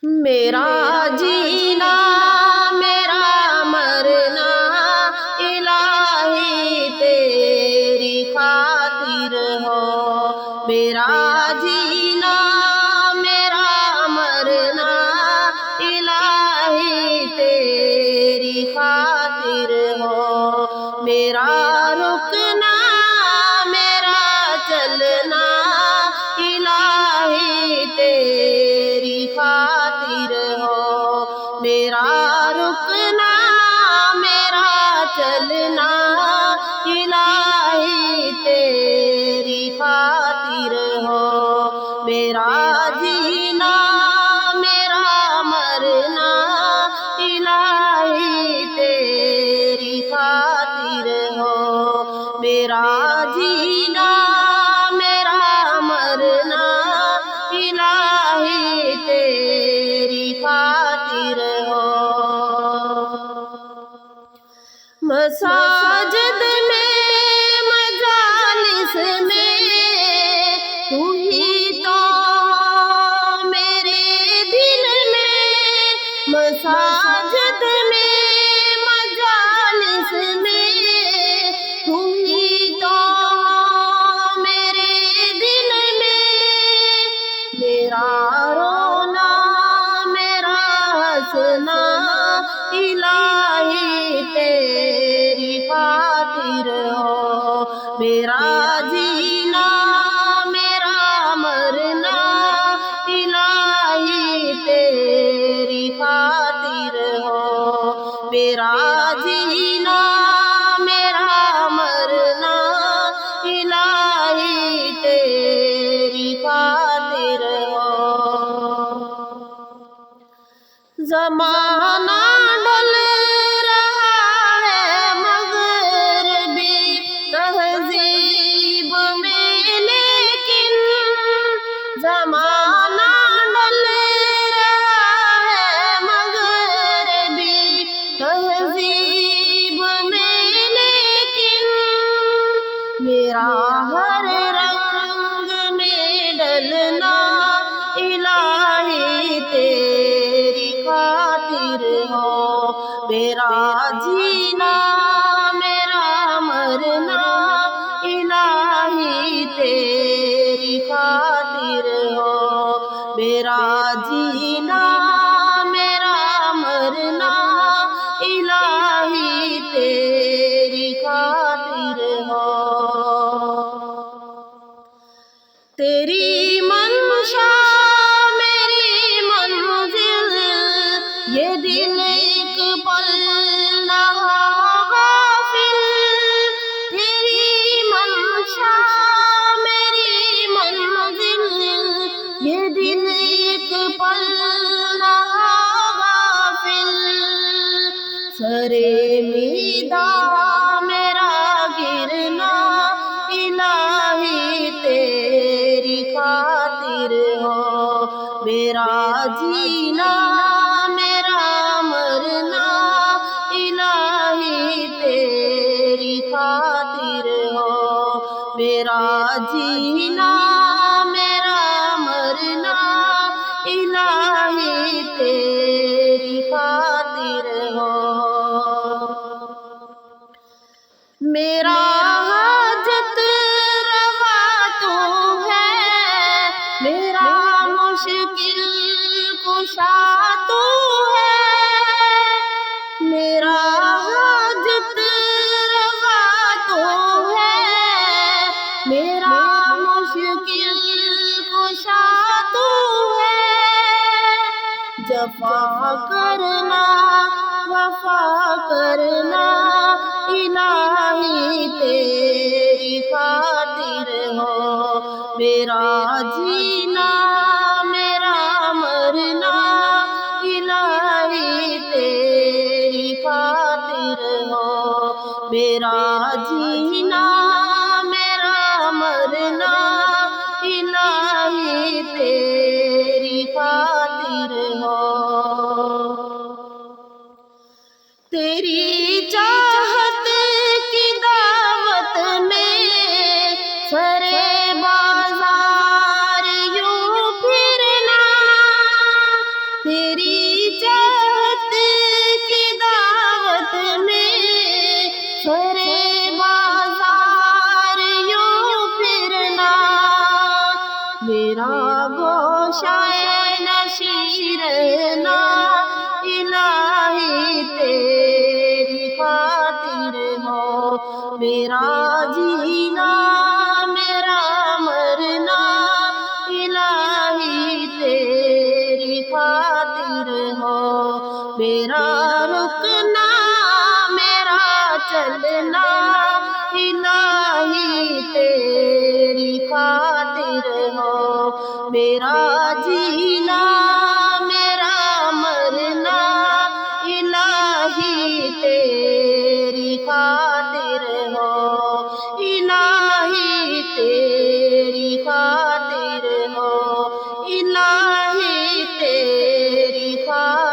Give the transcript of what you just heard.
میرا جینا میرا مرنا الہی تیری خاطر ہو، میرا جینا میرا مرنا الہی تیری خاطر ہو، میرا رکنا میرا چلنا الہی تیری خاطر ہو، میرا رکنا میرا چلنا الہی تیری خاطر ہو، میرا جینا میرا مرنا الہی تیری خاطر ہو، میرا جینا میرا مرنا الہی تیری خاطر ہو۔ مساجد میں مجالس میں تو ہی تو میرے دل میں، مساجد میں مجالس میں تو ہی تو میرے دل میں، میرا رونا میرا ہنسنا الہی تیری خاطر ہو، میرا جینا میرا مرنا الہی تیری خاطر ہو، میرا جینا میرا مرنا الہی تیری خاطر ہو۔ زمانہ ڈل رہا ہے مغربی تہذیب میں، لیکن زمانہ ڈل رہا ہے مغربی تہذیب میں، لیکن میرا ہر رنگ میں ڈلنا الہی تیری خاطر ہو، میرا جینا میرا مرنا الہی تیری خاطر ہو، میرا جینا میرا مرنا الہی تیری خاطر ہو۔ تیری منشا میری منزل، یہ دل ایک پل نہ ہو غافل، تیری منشا میری منزل، یہ دل ایک پل نہ ہو غافل، سرے میدان میرا گرنا الہی تیری خاطر ہو، میرا جینا میرا مرنا الہی تیری خاطر ہو، میرا جینا میرا مرنا الہی تیری خاطر ہو، میرا حاجت روا تو ہے، میرا مشکل کشا تو ہے، میرا حاجت روا تو ہے، میرا مشکل کشا تو ہے، جفا کرنا وفا کرنا الہی تیری خاطر ہو، میرا جینا میرا مرنا الہی تیری خاطر ہو، میرا جینا میرا مرنا الہی تیری خاطر ہو، تیری چاہت کی دعوت میں سرے بازار یوں شائع نشیں رہنا الہی تیری خاطر ہو، میرا جینا میرا مرنا الہی تیری خاطر ہو، میرا رکنا میرا چلنا الہی تیری خاطر ہو، میرا جینا میرا مرنا الہی تیری خاطر ہو، الہی تیری خاطر ہو، الہی تیری خاطر